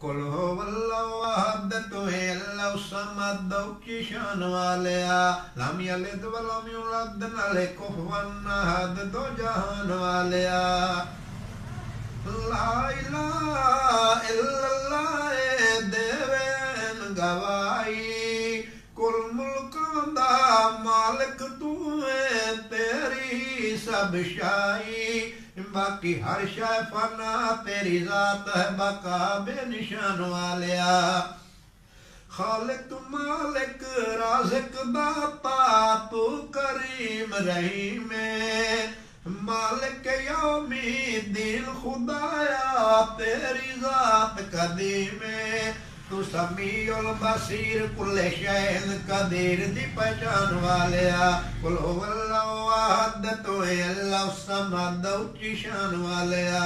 कुल हुवल्लाहु अहद तो है अल्लाह समद की शान वालिया लम यलिद व लम यूलद नाले कुफुवन अहद दो जहान वालिया ला इलाहा इल्लल्लाह देवेन गवाई कुल मुल्कां दा मालिक तू है तेरी सब शाही बाकी हर शय फना तेरी जात है बका बेनिशान वालिया खालिक मालिक राज़िक दाता तू करीम रहीम मालिक यौमी दीन खुदाया तेरी जात कदीम तू समीउल बसीर कुल्ले शैइन कदीर दी पहचान वालिया कुल हुवल्लाहु अहद तो है अल्लाह समद की शान वालिया।